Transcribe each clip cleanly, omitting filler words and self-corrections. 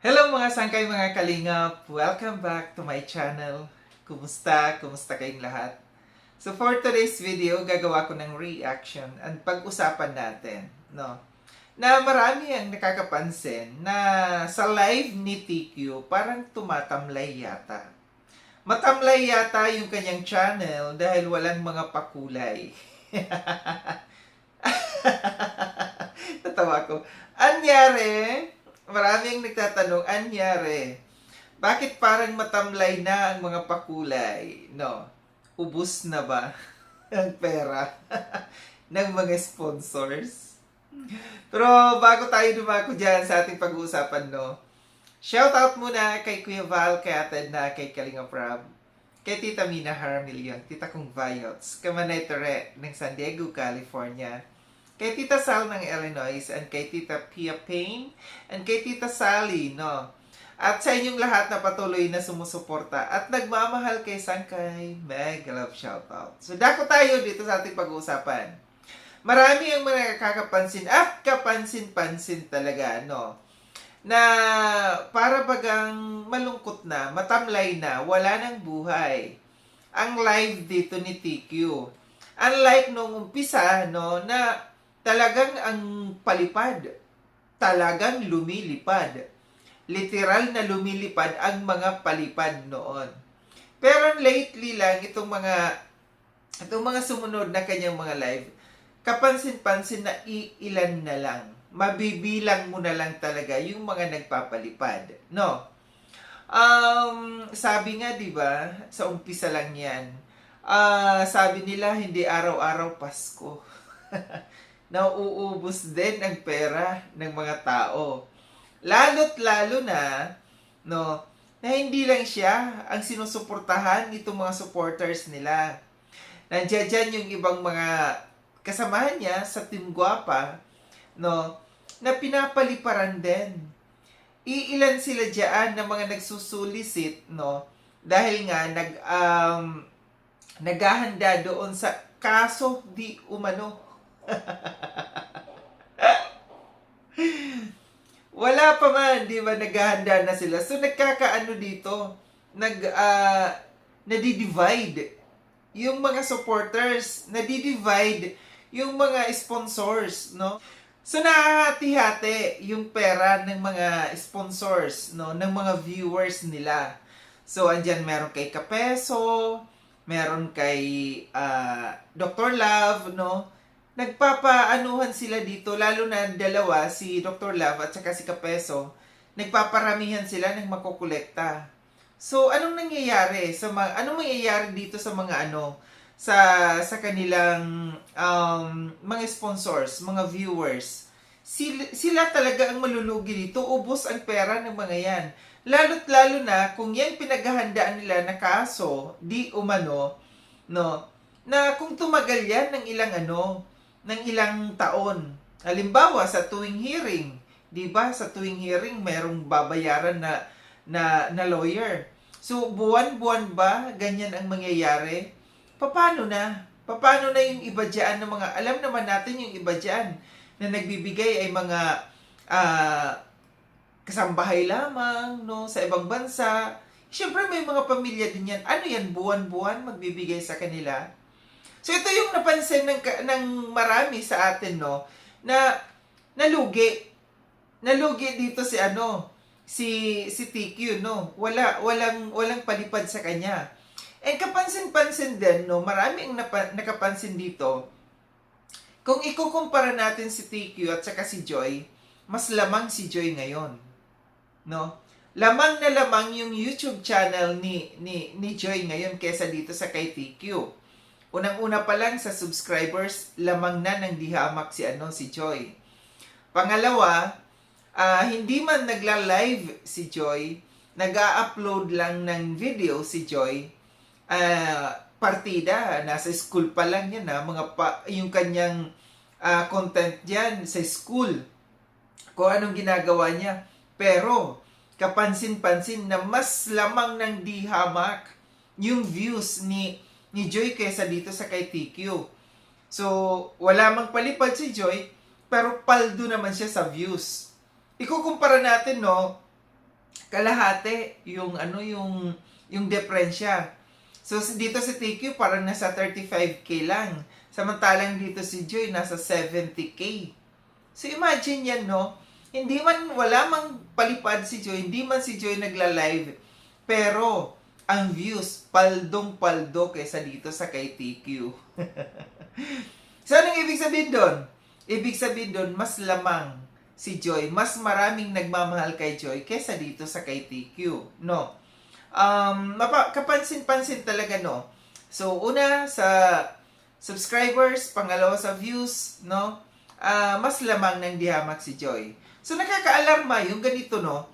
Hello mga sangkay, mga kalingap! Welcome back to my channel. Kumusta? Kumusta kayong lahat? So for today's video, gagawa ko ng reaction and pag-usapan natin, no? Na marami ang nakakapansin na sa live ni TQ parang tumatamlay yata. Matamlay yata yung kanyang channel dahil walang mga pakulay. Natawa ko. Anyari? Maraming nagtatanong, anyari? Bakit parang matamlay na ang mga pakulay? No? Ubus na ba ang pera ng mga sponsors? Pero bago tayo dumako dyan sa ating pag-uusapan, no? Shoutout muna kay Kuya Val, kay Ate Edna, kay Kalinga Prab, kay Tita Mina Haramilyon, Tita Kong Vayots, Kamanay Tere ng San Diego, California, kay Tita Sal ng Illinois, and kay Tita Pia Payne, and kay Tita Sally, no? At sa inyong lahat na patuloy na sumusuporta at nagmamahal kay Sangkay, mega love shoutout. So dako tayo dito sa ating pag-uusapan. Marami ang mga nakakapansin at kapansin-pansin talaga, no? Na para bagang malungkot na, matamlay na, wala nang buhay ang live dito ni TQ. Unlike nung umpisa, no, na talagang ang palipad, talagang lumilipad. Literal na lumilipad ang mga palipad noon. Pero lately lang, itong mga sumunod na kanyang mga live, kapansin-pansin na iilan na lang. Mabibilang mo na lang talaga yung mga nagpapalipad. No? Sabi nga, di ba, sa umpisa lang yan, sabi nila, hindi araw-araw Pasko. Nauubos din ang pera ng mga tao. Lalo't lalo na, no, na hindi lang siya ang sinusuportahan nitong mga supporters nila. Nandiyan dyan yung ibang mga kasamahan niya sa Team Guapa, no, na pinapaliparan din. Iilan sila diyan na mga nagsusulisit, no, dahil nga naghahanda doon sa kaso di umano. Wala pa man, di ba, naghahanda na sila. So nagkakaano dito, nadi-divide yung mga supporters, nadi-divide yung mga sponsors, no? So nahahati-hati yung pera ng mga sponsors, no, ng mga viewers nila. So andyan meron kay Kapeso, meron kay Dr. Love, no? Nagpapaanuhan sila dito, lalo na dalawa, si Dr. Love at saka si Kapeso, nagpaparamihan sila ng makukolekta. So, anong nangyayari anong mangyayari dito sa mga sa kanilang mga sponsors, mga viewers? Sila talaga ang malulugi dito, ubos ang pera ng mga yan. Lalo't lalo na kung yan pinaghahandaan nila na kaso, di umano, no, na kung tumagal yan ng ilang taon. Halimbawa, sa tuwing hearing, 'di ba? Sa tuwing hearing, merong babayaran na lawyer. So, buwan-buwan ba ganyan ang mangyayari? Paano na? Paano na yung iba diyan ng mga, alam naman natin yung iba diyan na nagbibigay ay mga kasambahay lamang, no, sa ibang bansa. Siyempre may mga pamilya din yan. Ano yan, buwan-buwan magbibigay sa kanila? So ito yung napansin ng marami sa atin, no, na nalugi. Nalugi dito si TQ, no. Walang palipad sa kanya. And kapansin-pansin din, no, marami ang nakapansin dito. Kung ikukumpara natin si TQ at saka si Joy, mas lamang si Joy ngayon, no. Lamang na lamang yung YouTube channel ni Joy ngayon kesa dito sa kay TQ. Unang-una pa lang sa subscribers, lamang na ng dihamak si Joy. Pangalawa, hindi man nagla-live si Joy, nag-a-upload lang ng video si Joy, partida, nasa school pa lang yan, yung kanyang content diyan sa school, kung anong ginagawa niya. Pero, kapansin-pansin na mas lamang ng dihamak yung views ni Joy kaysa dito sa kay TQ. So, wala mang palipad si Joy, pero paldo naman siya sa views. Ikukumpara natin, no, kalahati yung yung diferensya. So dito si TQ parang nasa 35k lang. Samantalang dito si Joy nasa 70k. So imagine yan, no? Hindi man, wala mang palipad si Joy, hindi man si Joy nagla-live. Pero, ang views, paldong-paldo kaysa dito sa kay TQ. So, anong ibig sabihin doon? Ibig sabihin doon, mas lamang si Joy, mas maraming nagmamahal kay Joy kaysa dito sa kay TQ, no? Kapansin-pansin talaga, no? So, una, sa subscribers, pangalawa sa views, no? Mas lamang ng dihamak si Joy. So, nakaka-alarma yung ganito, no?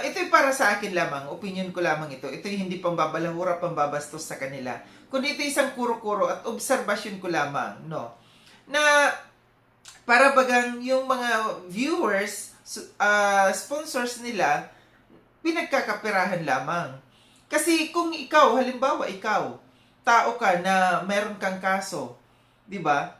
Ito'y para sa akin lamang, opinion ko lamang ito. Ito'y hindi pambabalahura, pambabastos sa kanila. Kundi ito isang kuro-kuro at obserbasyon ko lamang, no? Na para bagang yung mga viewers, sponsors nila, pinagkakapirahan lamang. Kasi kung ikaw, halimbawa ikaw, tao ka na meron kang kaso, di ba?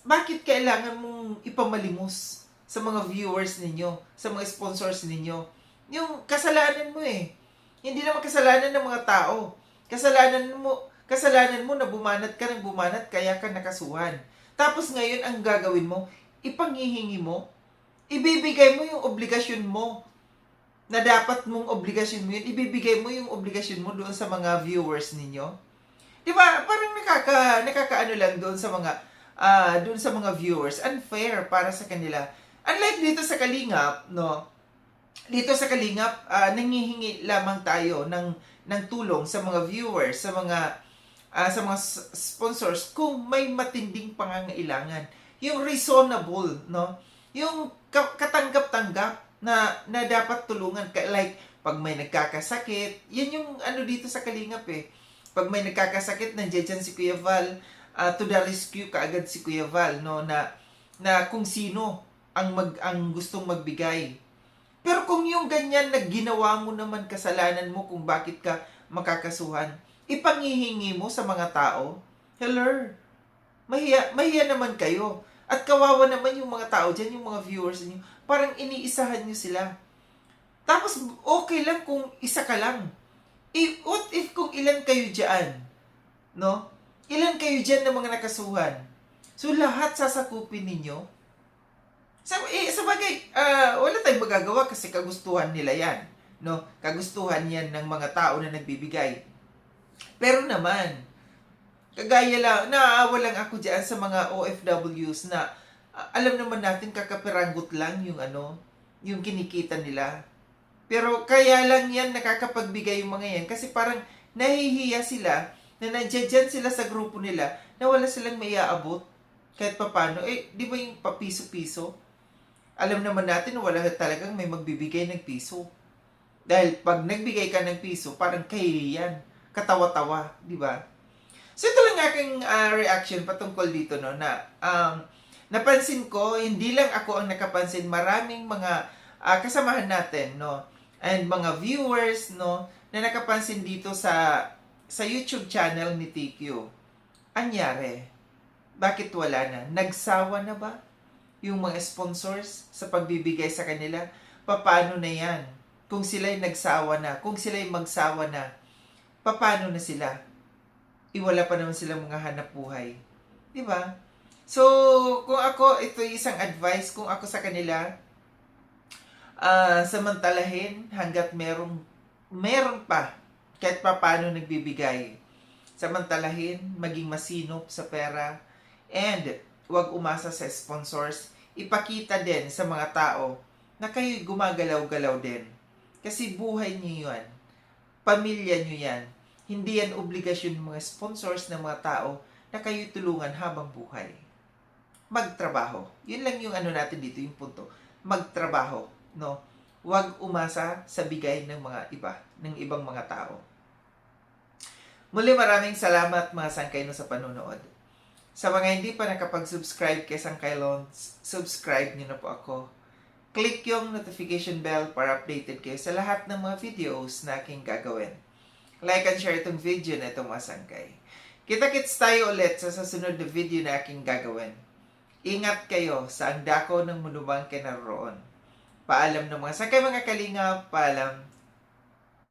Bakit kailangan mong ipamalimos sa mga viewers ninyo, sa mga sponsors ninyo? Yung kasalanan mo eh. Hindi naman kasalanan ng mga tao. Kasalanan mo na bumanat ka ng bumanat kaya ka nakasuhan. Tapos ngayon ang gagawin mo, ipanghihingi mo, ibibigay mo yung obligasyon mo na dapat mong obligasyon mo yun, ibibigay mo yung obligasyon mo doon sa mga viewers ninyo. Di ba? Parang nakakaano lang doon sa mga viewers. Unfair para sa kanila. Unlike dito sa Kalingap, no? Dito sa Kalingap, nanghihingi lamang tayo ng tulong sa mga viewers, sa mga sponsors kung may matinding pangangailangan. Yung reasonable, no? Yung katanggap-tanggap na dapat tulungan. Like, pag may nagkakasakit, yan yung dito sa Kalingap eh. Pag may nagkakasakit, nandiyan dyan si Kuya Val, to the rescue kaagad si Kuya Val, no? Na kung sino ang gustong magbigay. Pero kung yung ganyan na ginawa mo naman kasalanan mo kung bakit ka makakasuhan, ipanghihingi mo sa mga tao, hello, mahiya naman kayo. At kawawa naman yung mga tao dyan, yung mga viewers niyo, parang iniisahan nyo sila. Tapos, okay lang kung isa ka lang. What if kung ilan kayo dyan? No? Ilan kayo dyan na mga nakasuhan? So, lahat sasakupin ninyo? Sa bagay, wala tayong magagawa kasi kagustuhan nila yan. No? Kagustuhan yan ng mga tao na nagbibigay. Pero naman, kagaya lang, naaawa lang ako dyan sa mga OFWs na alam naman natin kakapiranggot lang yung kinikita nila. Pero kaya lang yan nakakapagbigay yung mga yan kasi parang nahihiya sila na nandiyan sila sa grupo nila na wala silang maiaabot kahit papano. Di ba yung papiso-piso? Alam naman natin na wala talagang may magbibigay ng piso. Dahil pag nagbigay ka ng piso, parang kahihiyan, katawa-tawa, di ba? So ito lang aking reaction patungkol dito, no, na napansin ko, hindi lang ako ang nakapansin, maraming mga kasamahan natin, no, and mga viewers, no, na nakapansin dito sa YouTube channel ni TQ. Anyari? Bakit wala na? Nagsawa na ba yung mga sponsors sa pagbibigay sa kanila? Paano na yan? Kung sila'y nagsawa na, kung sila'y magsawa na, paano na sila? Iwala pa naman silang mga hanap buhay. Di ba? So, kung ako, ito isang advice, kung ako sa kanila, samantalahin hanggat meron pa, kahit pa paano nagbibigay. Samantalahin, maging masinop sa pera, and huwag umasa sa sponsors. Ipakita din sa mga tao na kayo gumagalaw-galaw din. Kasi buhay niyo yan. Pamilya niyo yan. Hindi yan obligasyon ng mga sponsors ng mga tao na kayo tulungan habang buhay. Magtrabaho. Yun lang yung natin dito, yung punto. Magtrabaho, no? Huwag umasa sa bigay ng mga ng ibang mga tao. Muli, maraming salamat mga sangkay sa panonood. Sa mga hindi pa nakapag-subscribe kay Sangkay Loans, subscribe niyo na po ako. Click yung notification bell para updated kayo sa lahat ng mga videos na aking gagawin. Like and share itong video na itong mga sangkay. Kita-kits tayo ulit sa susunod na video na aking gagawin. Ingat kayo sa ang dako ng munumang kinaroroon. Paalam ng mga sakay mga kalinga, paalam.